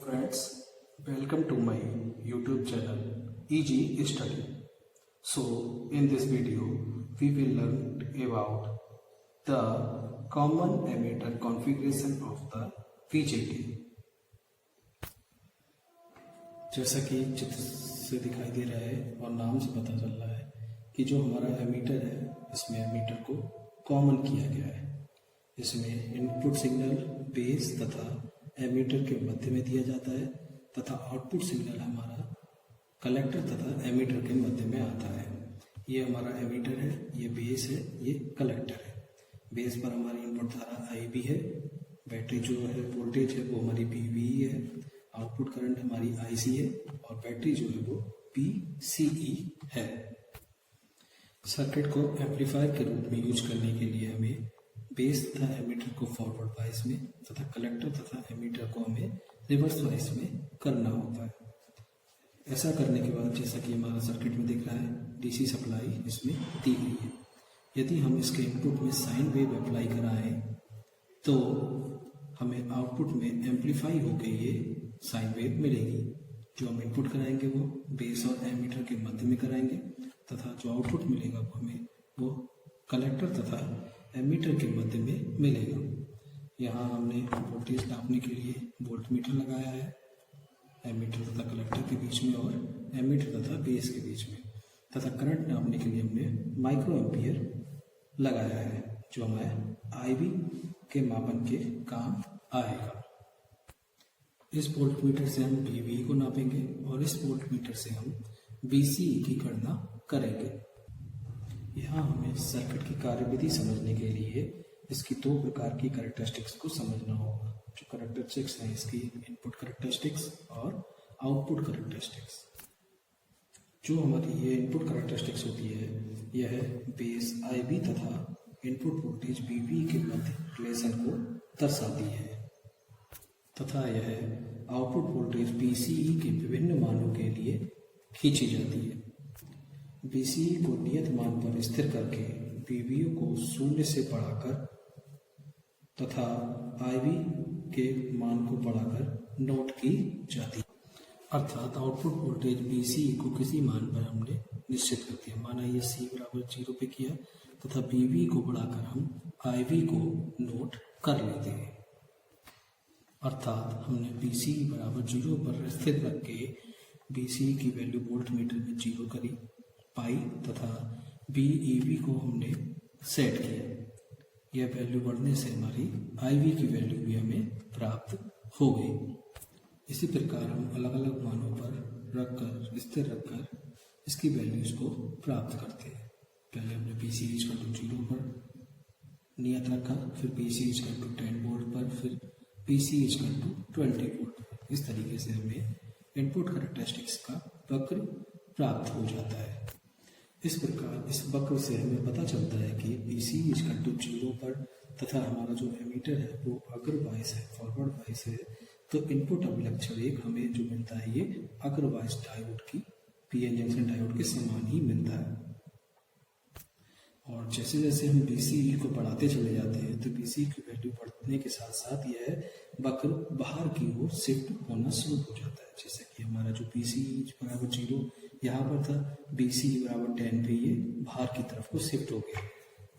friends, welcome to my YouTube channel EG Study. So in this video we will learn about the common emitter configuration of the VGT. जैसा कि चित्र से दिखाई दे रहा है और नाम से पता चल रहा है कि जो हमारा एमीटर है इसमें एमीटर को कॉमन किया गया है। इसमें इनपुट सिग्नल बेस तथा एमीटर के मध्य में दिया जाता है तथा आउटपुट सिग्नल हमारा कलेक्टर तथा एमीटर के मध्य में आता है। ये हमारा एमीटर है, ये बेस है, ये कलेक्टर है। बेस पर हमारी इनपुट धारा IB है, बैटरी जो है वोल्टेज है वो हमारी VBE है, आउटपुट करंट हमारी IC है और बैटरी जो है वो PCE है। सर्किट को एम्पलीफायर के रूप में यूज करने के लिए हमें बेस तथा एमीटर को फॉरवर्ड वाइस में तथा कलेक्टर तथा एमीटर को हमें रिवर्स वाइस में करना होता है। ऐसा करने के बाद जैसा कि हमारा सर्किट में दिख रहा है DC सप्लाई इसमें दी गई है। यदि हम इसके इनपुट में साइन वेव अप्लाई कराएं तो हमें आउटपुट में एम्पलीफाई होकर ये साइन वेव मिलेगी। जो हम इनपुट कराएंगे वो बेस और एमीटर के मध्य में कराएंगे तथा जो आउटपुट मिलेगा वो हमें वो कलेक्टर तथा एमीटर के मध्य में मिलेगा। यहाँ हमने वोल्टेज नापने के लिए वोल्ट मीटर लगाया है एमीटर तथा कलेक्टर के बीच में और एमीटर तथा बेस के बीच में, तथा करंट नापने के लिए हमने माइक्रो एम्पियर लगाया है जो हमारे IB के मापन के काम आएगा। इस वोल्ट मीटर से हम VBE को नापेंगे और इस वोल्ट मीटर से हम VCE की गणना करेंगे। यहाँ हमें सर्किट की कार्यविधि समझने के लिए इसकी दो प्रकार की कैरेक्टरिस्टिक्स को समझना होगा। जो कैरेक्टरिस्टिक्स हैं इसकी इनपुट कैरेक्टरिस्टिक्स और आउटपुट कैरेक्टरिस्टिक्स। जो हमारी ये इनपुट कैरेक्टरिस्टिक्स होती है यह बेस IB तथा इनपुट वोल्टेज VBE के मध्य रिलेशन को दर्शाती है तथा यह आउटपुट वोल्टेज VCE के विभिन्न मानों के लिए खींची जाती है। VCE को नियत मान पर स्थिर करके VBE को 0 से बढ़ाकर तथा IB के मान को बढ़ाकर नोट की जाती है। अर्थात आउटपुट वोल्टेज VCE को किसी मान पर हमने निश्चित कर दिया। माना ये C बराबर 0 पे किया तथा VBE को बढ़ाकर हम IB को नोट कर लेते हैं। अर्थात हमने VCE बराबर 0 पर स्थिर रख के VCE की वैल्यू वोल्ट मीटर में 0 करी पाई तथा VEB को हमने सेट किया। यह वैल्यू बढ़ने से हमारी IB की वैल्यू भी हमें प्राप्त हो गई। इसी प्रकार हम अलग अलग मानों पर रखकर स्थिर रखकर इसकी वैल्यूज को प्राप्त करते हैं। पहले हमने VCE 0 पर नियत रखा, फिर VCE 10 वोल्ट पर, फिर VCE 20 वोल्ट पर। इस तरीके से हमें इनपुट कैरेक्टरिस्टिक्स का वक्र प्राप्त हो जाता है। इस प्रकार इस वक्र से हमें पता चलता है कि VCE 0 पर तथा हमारा जो एमीटर है वो अग्रवाइस है, फॉरवर्ड वाइस है, तो इनपुट अभिलक्षण एक हमें जो मिलता है ये अग्रवाइस डायोड की PN जंक्शन डायोड के समान ही मिलता है। और जैसे जैसे हम VCE को बढ़ाते चले जाते हैं तो VCE की वैल्यू बढ़ने के साथ साथ यह वक्र बाहर की ओर शिफ्ट होना शुरू हो जाता है। जैसे कि हमारा जो VCE बराबर 0 यहाँ पर था, VCE बराबर 10 पे ये बाहर की तरफ को शिफ्ट हो गया।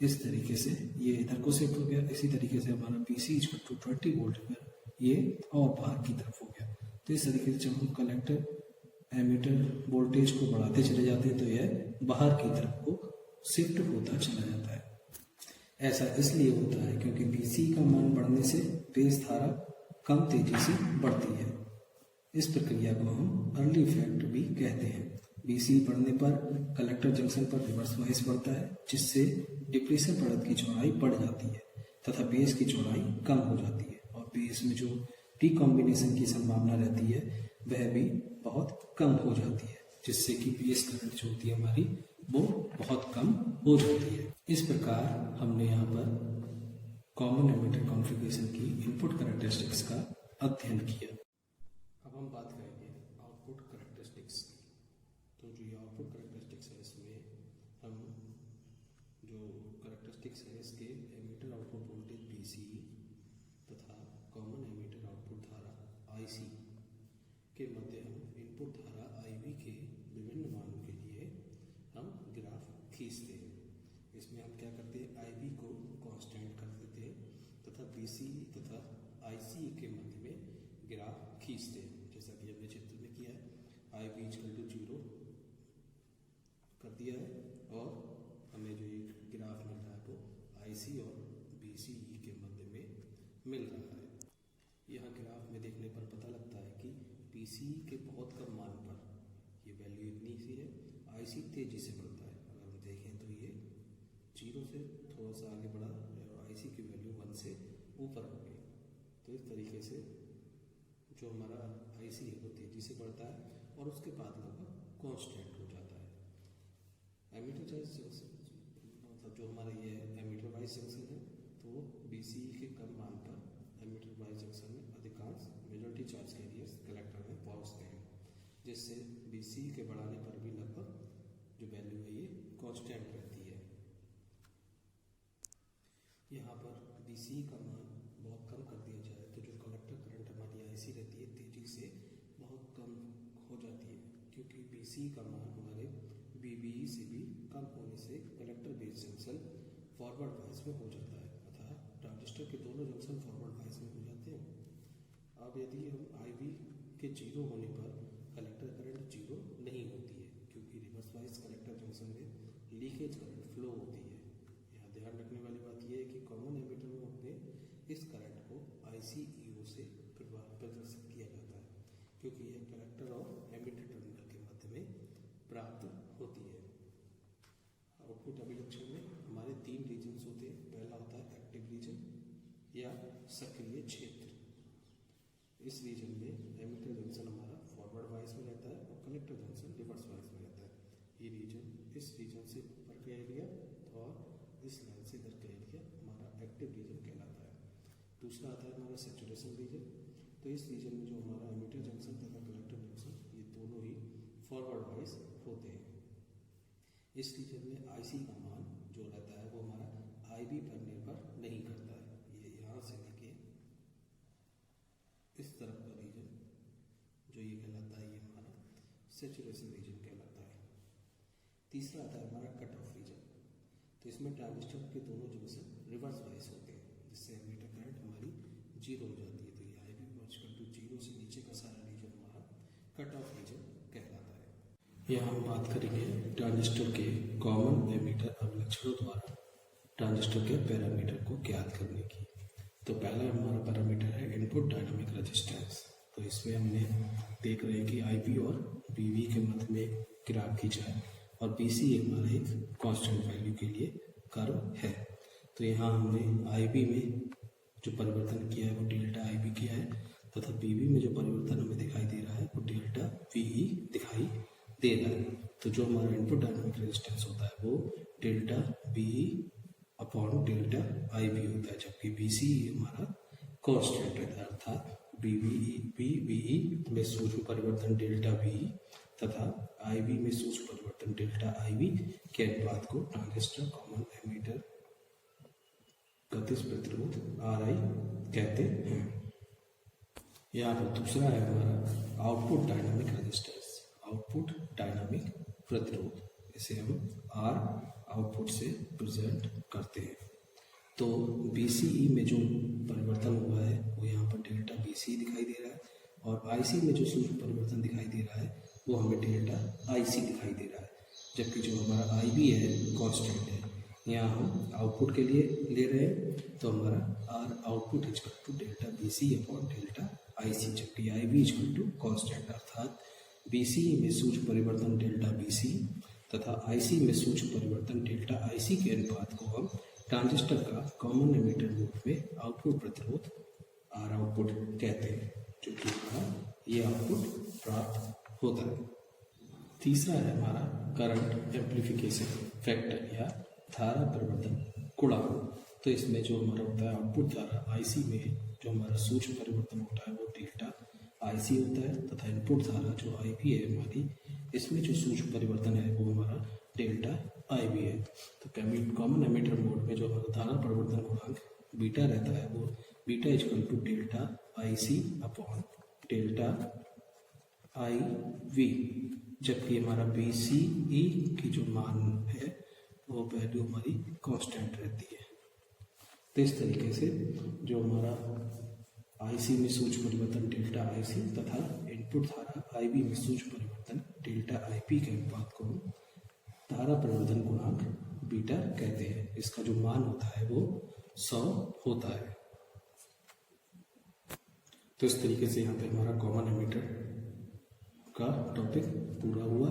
इस तरीके से ये इधर को शिफ्ट हो गया। इसी तरीके से हमारा VCE 20 वोल्ट पर ये और बाहर की तरफ हो गया। तो इस तरीके से जब हम कलेक्टर एमीटर वोल्टेज को बढ़ाते चले जाते हैं तो यह बाहर की तरफ को शिफ्ट होता चला जाता है। ऐसा इसलिए होता है क्योंकि VCE का मान बढ़ने से बेस धारा कम तेजी से बढ़ती है। इस प्रक्रिया को हम अर्ली इफेक्ट भी कहते हैं। VCE बढ़ने पर कलेक्टर जंक्शन पर रिवर्स वाइस बढ़ता है जिससे डिप्रेशन परत की चौड़ाई बढ़ जाती है तथा बेस की चौड़ाई कम हो जाती है और बेस में जो रिकॉम्बिनेशन की संभावना रहती है वह भी बहुत कम हो जाती है, जिससे कि बेस करंट जो होती है हमारी वो बहुत कम हो जाती है। इस प्रकार हमने यहाँ पर कॉमन एमिटर कॉन्फ़िगरेशन की इनपुट कैरेक्टरिस्टिक्स का अध्ययन किया। अब हम बात करेंगे आउटपुट कैरेक्टरिस्टिक्स की। तो जो ये आउटपुट कैरेक्टरिस्टिक्स है इसमें हम जो कैरेक्टरिस्टिक्स है इसके एमिटर आउटपुट वोल्टेज VCE तथा कॉमन एमिटर आउटपुट धारा IC के मध्य हम इनपुट धारा IV के विभिन्न मानों के लिए हम ग्राफ खींचते हैं। इसमें हम क्या करते हैं, IV को कांस्टेंट कर देते हैं तथा BCE तथा ICE के मध्य में ग्राफ खींचते हैं, जैसा कि हमने चित्र में किया है। IV = 0 कर दिया है और हमें जो ये ग्राफ मिल रहा है वो IC और BCE के मध्य में मिल रहा है। यहाँ ग्राफ में देखने पर पता लगता है कि BCE के बहुत कम मान पर ये वैल्यू इतनी सी है, IC तेजी से बढ़ता है। अगर हम देखें तो ये 0 से थोड़ा सा आगे बढ़ा और IC की वैल्यू 1 से ऊपर हो गई। तो इस तरीके से जो हमारा IC है वो तेजी से बढ़ता है और उसके बाद लगभग कांस्टेंट हो जाता है। एमीटर वाइज जंक्शन मतलब जो हमारा ये एमीटर वाइज जंक्शन है, तो BCE के कम मान पर एमीटर वाइज जंक्शन में अधिकांश मेजॉरिटी चार्ज कैरियर्स कलेक्टर में पहुंचते हैं, जिससे BCE के बढ़ाने पर भी लगभग जो वैल्यू है ये कांस्टेंट रहती है। यहाँ पर BCE का मान बहुत कम कर दिया जाए तो जो कलेक्टर करंट हमारी IC रहती है तेजी से बहुत कम हो जाती है, क्योंकि BCE का मान हमारे BBE से भी कम होने से collector base junction forward bias में हो जाता है, अतः ट्रांजिस्टर के दोनों जंक्शन फॉरवर्ड बायस में हो जाते हैं। अब यदि हम IV के 0 होने पर कलेक्टर करंट 0 नहीं होती है, क्योंकि रिवर्स बायस कलेक्टर जंक्शन में लीकेज करंट फ्लो होती है। यहाँ ध्यान रखने वाली बात यह है कि कॉमन एमीटर मोड में इस करंट को ICEO से प्रदर्शित किया जाता है, क्योंकि यह कलेक्टर और एमीटर टर्मिनल के मध्य में प्राप्त होती है। आउटपुट अभिलक्षण में हमारे 3 रीजन्स होते हैं। पहला होता है एक्टिव रीजन या सक्रिय क्षेत्र। इस रीजन में एमीटर जंक्शन हमारा फॉरवर्ड बायस में रहता है और कलेक्टर जंक्शन रिवर्स बायस में रहता है। ये रीजन इस रीजन से ऊपर का एरिया और इस लाइन से इधर का एरिया हमारा एक्टिव रीजन कहलाता है। दूसरा आता है हमारा सैचुरेशन रीजन। तो इस रीजन में जो हमारा एमीटर जंक्शन तथा कलेक्टर जंक्शन ये दोनों ही फॉरवर्ड बायस होते हैं। इस रीजन में IC का मान जो रहता है वो हमारा IB पर निर्भर नहीं करता है। ये यहाँ से लेके इस तरफ का रीजन जो ये कहलाता है ये हमारा सैचुरेशन रीजन कहलाता है। तीसरा आता है हमारा कट ऑफ रीजन। तो इसमें ट्रांजिस्टर के दोनों जंक्शन रिवर्स बायस होते हैं, जिससे एमीटर करंट हमारी 0 हो जाती है। तो ये IB = 0 से नीचे का सारा रीजन हमारा कट ऑफ रीजन कहलाता है। यहाँ हम बात करेंगे ट्रांजिस्टर के कॉमन एमीटर अभिलक्षणों द्वारा ट्रांजिस्टर के पैरामीटर को ज्ञात करने की। तो पहला हमारा पैरामीटर है इनपुट डायनामिक रेजिस्टेंस। तो इसमें हमने देख रहे हैं कि IB और BB के मध्य में ग्राफ खींचा है और BCE हमारा एक कांस्टेंट वैल्यू के लिए कर्व है। तो यहाँ हमने IB में जो परिवर्तन किया है वो डेल्टा IB किया है तथा BB में जो परिवर्तन हमें दिखाई दे रहा है वो डेल्टा VE दिखाई दे रहा है। तो जो हमारा इनपुट डायनामिक रेजिस्टेंस होता है वो delta VE upon delta IB होता है, जबकि BCE हमारा कांस्टेंट रहता है, अर्थात BBE में सूक्ष्म परिवर्तन डेल्टा VE तथा IB में सूक्ष्म परिवर्तन डेल्टा IB के अनुपात को ट्रांजिस्टर कॉमन एमीटर गतिज प्रतिरोध RI कहते हैं। यहाँ पर दूसरा है हमारा output dynamic resistance, output dynamic प्रतिरोध। इसे हम R आउटपुट से प्रेजेंट करते हैं। तो BCE में जो परिवर्तन हुआ है वो यहाँ पर डेल्टा BCE दिखाई दे रहा है और IC में जो सूक्ष्म परिवर्तन दिखाई दे रहा है वो हमें डेल्टा IC दिखाई दे रहा है, जबकि जो हमारा IB है कांस्टेंट है। यहाँ हम आउटपुट के लिए ले रहे हैं तो हमारा R output = delta BCE upon delta IC, जबकि IB = कांस्टेंट, अर्थात BCE में सूक्ष्म परिवर्तन डेल्टा BCE तथा IC में सूक्ष्म परिवर्तन डेल्टा IC के अनुपात को हम ट्रांजिस्टर का कॉमन एमीटर मोड में आउटपुट प्रतिरोध R आउटपुट कहते हैं, जो कि हमारा ये आउटपुट प्राप्त होता है। तीसरा है हमारा करंट एम्प्लीफिकेशन फैक्टर या धारा परिवर्तन गुणांक। तो इसमें जो हमारा होता है आउटपुट धारा IC में जो हमारा सूक्ष्म परिवर्तन होता है वो डेल्टा IC होता है तथा इनपुट धारा जो IB है हमारी, इसमें जो सूक्ष्म परिवर्तन है वो हमारा डेल्टा IB है। तो कॉमन एमीटर मोड में जो हमारा धारा परिवर्तन गुणांक बीटा रहता है वो beta = delta IC upon delta I V, जबकि हमारा बी सी ई की जो मान है वो वैल्यू हमारी कांस्टेंट रहती है। तो इस तरीके से जो हमारा आईसी में सूच परिवर्तन डेल्टा आईसी तथा इनपुट धारा आईबी में सूच परिवर्तन डेल्टा आईपी के अनुपात को धारा परिवर्तन गुणांक बीटा कहते हैं। इसका जो मान होता है वो 100 होता है। तो इस तरीके से यहाँ पे हमारा कॉमन एमीटर का टॉपिक पूरा हुआ।